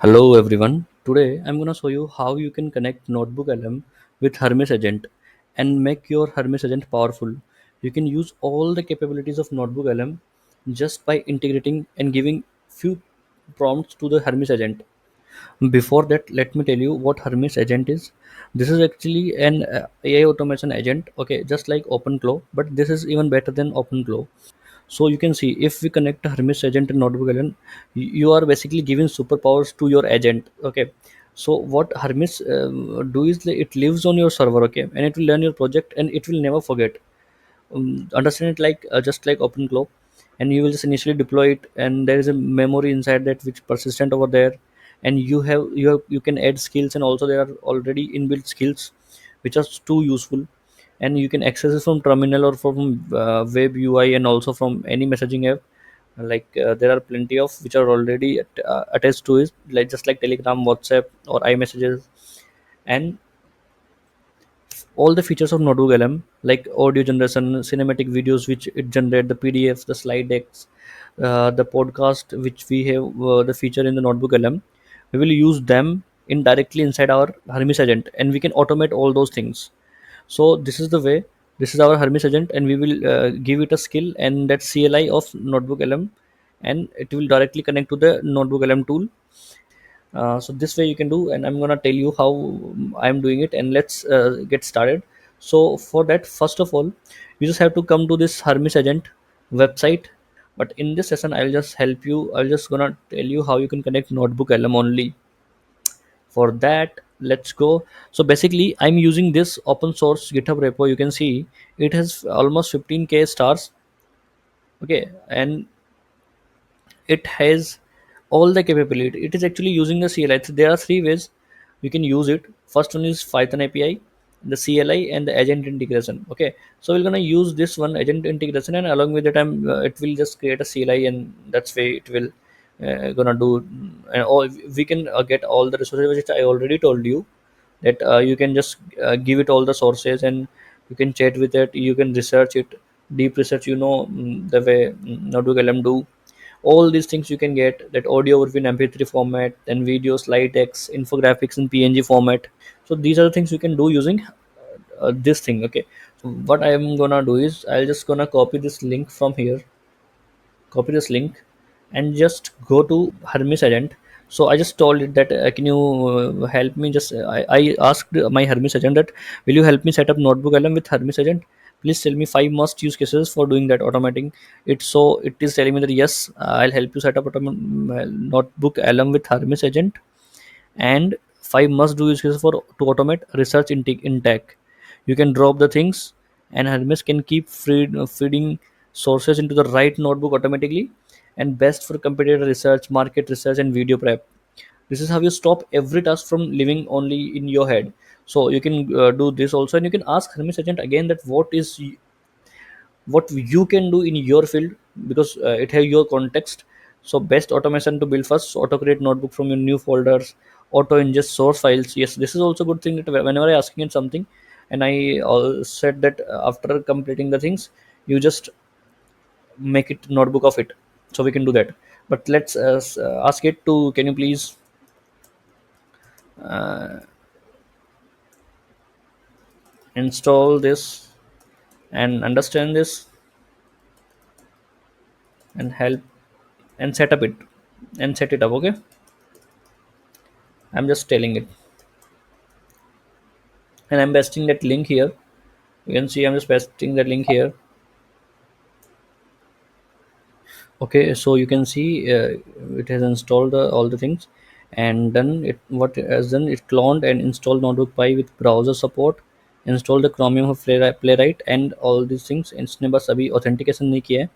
Hello everyone. Today I'm gonna show you how you can connect NotebookLM with Hermes Agent and make your Hermes Agent powerful. You can use all the capabilities of NotebookLM just by integrating and giving few prompts to the Hermes Agent. Before that, let me tell you what Hermes Agent is. This is actually an AI automation agent, okay, just like OpenClaw, but this is even better than OpenClaw. So you can see if we connect a Hermes agent in NotebookLM, you are basically giving superpowers to your agent. Okay. So what Hermes do is it lives on your server, okay, and it will learn your project and it will never forget. Understand it like just like OpenClaw, and you will just initially deploy it, and there is a memory inside that which persistent over there, and you can add skills, and also there are already inbuilt skills which are too useful, and you can access it from terminal or from web UI and also from any messaging app. Like there are plenty of which are already attached to it, like just like Telegram, WhatsApp, or iMessages, and all the features of Notebook LM, like audio generation, cinematic videos which it generate, the PDFs, the slide decks, the podcast which we have the feature in the Notebook LM, we will use them in directly inside our Hermes agent, and we can automate all those things. So this is the way. This is our Hermes agent, and we will give it a skill and that CLI of Notebook LM, and it will directly connect to the Notebook LM tool. So this way you can do, and I'm gonna tell you how I'm doing it, and let's get started. So for that, first of all, you just have to come to this Hermes agent website. But in this session, I'll just help you. I'll just gonna tell you how you can connect Notebook LM only. For that, let's go. So basically, I'm using this open source GitHub repo. You can see it has almost 15K stars. Okay, and it has all the capability. It is actually using the CLI. So there are three ways you can use it. First one is Python API, the CLI, and the agent integration. Okay, so we're gonna use this one agent integration, and along with it, it will just create a CLI, and that's way it will gonna do. And all we can get all the resources which I already told you, that you can just give it all the sources, and you can chat with it. You can research it, deep research. The way Notebook LM do all these things. You can get that audio would be in mp3 format, then video, slide text, infographics in png format. So these are the things you can do using this thing. Okay, so what I'm gonna do is I'll just gonna copy this link from here, copy this link, and just go to Hermes agent. So I just told it that can you help me just I asked my Hermes agent that will you help me set up Notebook LM with Hermes agent. Please tell me five must use cases for doing that automating it. So it is telling me that yes, I'll help you set up Notebook LM with Hermes agent, and five must do use cases for to automate research intake. You can drop the things, and Hermes can keep feeding sources into the right notebook automatically, and best for competitor research, market research, and video prep. This is how you stop every task from living only in your head. So you can do this also, and you can ask Hermes agent again that what you can do in your field, because it has your context. So best automation to build first. So auto create notebook from your new folders, auto ingest source files. Yes, this is also good thing that whenever I asking it something, and I said that after completing the things, you just make it notebook of it. So we can do that. But let's ask it to, can you please uh, install this and understand this and help and set up it and set it up. Okay, I'm just telling it, and I'm pasting that link here. You can see I'm just pasting that link here. Okay, so you can see it has installed all the things, and then it what it has done, it cloned and installed Notebook Pi with browser support, installed the Chromium of Playwright and all these things. इसने बस अभी authentication नहीं किया है.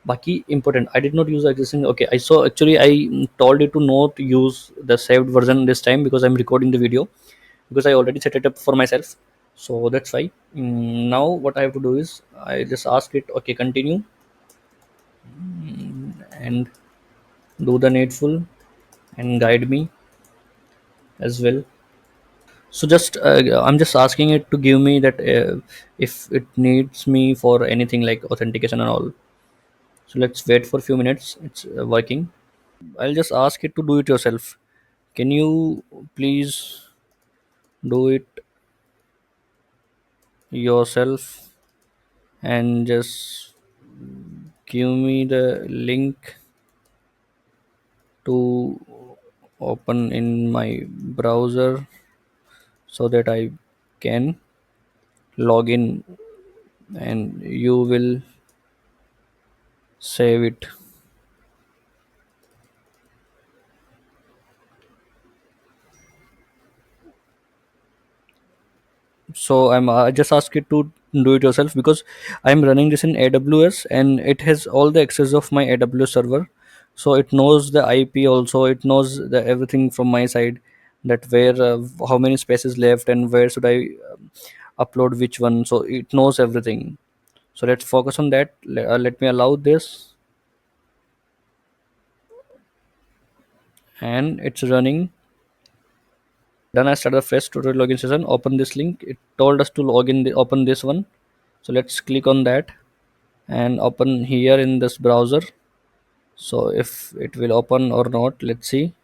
बाकी important, I did not use the existing. Okay, I saw actually I told it to not use the saved version this time because I'm recording the video, because I already set it up for myself. So that's why. Now what I have to do is I just ask it, okay, continue, and do the needful and guide me as well. So just I'm just asking it to give me that if it needs me for anything like authentication and all. So let's wait for a few minutes. It's working. I'll just ask it to do it yourself. Can you please do it yourself and just give me the link to open in my browser so that I can log in and you will save it. So I just ask you to do it yourself because I'm running this in AWS and it has all the access of my AWS server. So it knows the IP also. It knows the everything from my side, that where how many spaces left and where should I upload which one. So it knows everything. So let's focus on that. Let me allow this, and it's running. Then I start the fresh tutorial login session. Open this link. It told us to log in. Open this one. So let's click on that and open here in this browser. So if it will open or not, let's see.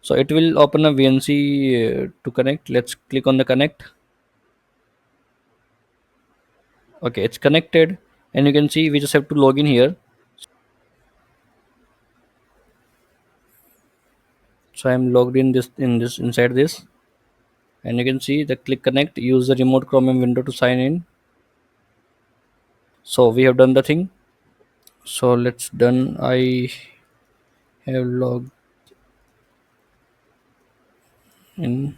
So it will open a VNC to connect. Let's click on the connect. Okay, it's connected, and you can see we just have to log in here. So I'm logged in this inside this, and you can see the click connect. Use the remote Chromium window to sign in. So we have done the thing. So let's done. I have logged in.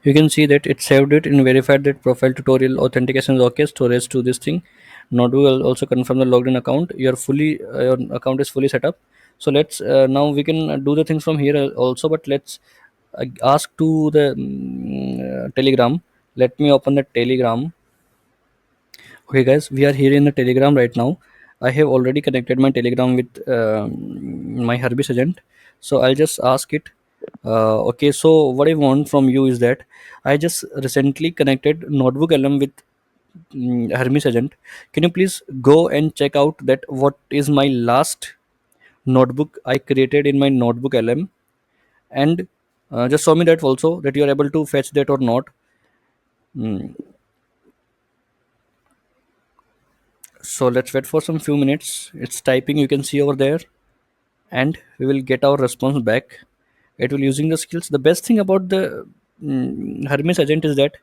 You can see that it saved it and verified that profile tutorial authentication is okay. Storage to this thing. Notebook will also confirm the logged in account. Your account is fully set up. So let's now we can do the things from here also, but let's ask to the Telegram. Let me open the Telegram. Okay, guys, we are here in the Telegram right now. I have already connected my Telegram with my Hermes agent. So I'll just ask it. Okay, so what I want from you is that I just recently connected NotebookLM with Hermes agent. Can you please go and check out that what is my last notebook I created in my NotebookLM, and just show me that also that you are able to fetch that or not. Mm, So let's wait for some few minutes. It's typing. You can see over there, and we will get our response back. It will using the skills. The best thing about the Hermes agent is that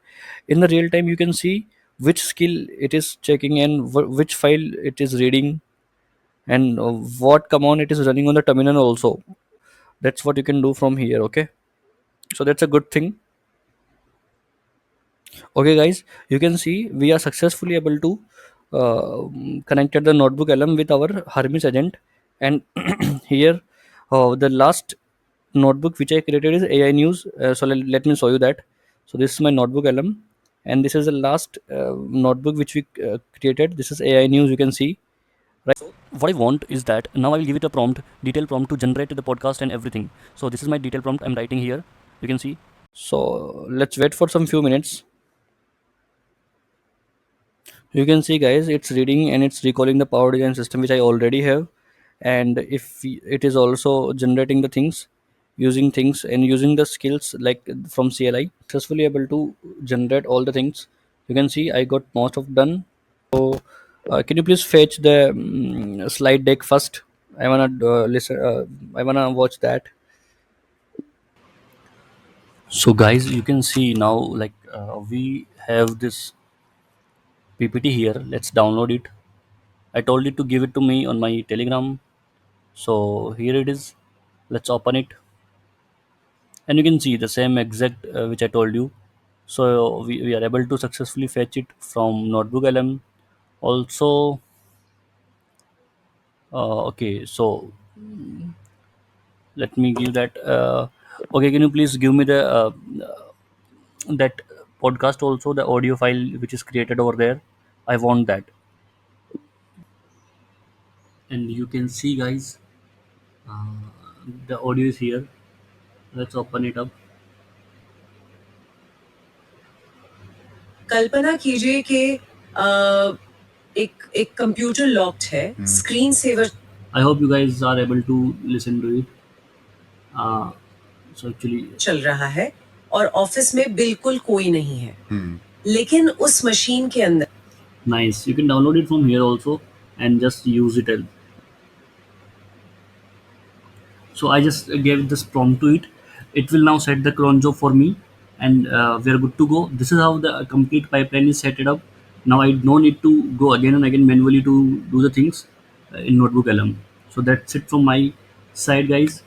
in the real time you can see which skill it is checking and which file it is reading, and what command it is running on the terminal also. That's what you can do from here. Okay, so that's a good thing. Okay, guys, you can see we are successfully able to connected the notebook LM with our Hermes agent, and here the last notebook which I created is AI news. So let me show you that. So this is my notebook LM, and this is the last notebook which we created. This is AI news. You can see, right? So what I want is that now I will give it a prompt, detailed prompt to generate the podcast and everything. So this is my detailed prompt I'm writing here. You can see. So let's wait for some few minutes. You can see, guys, it's reading and it's recalling the power design system which I already have, and it is also generating the things, using things and using the skills like from CLI, successfully able to generate all the things. You can see I got most of done. So can you please fetch the slide deck first? I wanna listen. I wanna watch that. So guys, you can see now, like we have this PPT here. Let's download it. I told it to give it to me on my Telegram. So here it is. Let's open it, and you can see the same exact which I told you. So we are able to successfully fetch it from Notebook LM. Also, okay. So let me give that. Okay, can you please give me the that podcast also, the audio file which is created over there? I want that, and you can see, guys, the audio is here. Let's open it up. कल्पना कीजिए कि एक एक computer locked है screen saver I hope you guys are able to listen to it. uh, so actually, चल रहा है और office में बिल्कुल कोई नहीं है, लेकिन उस मशीन के अंदर nice, you can download it from here also and just use it. So I just gave this prompt to it. It will now set the cron job for me, and we are good to go. This is how the complete pipeline is set it up. Now I no need to go again and again manually to do the things in notebook lm. So that's it from my side, guys.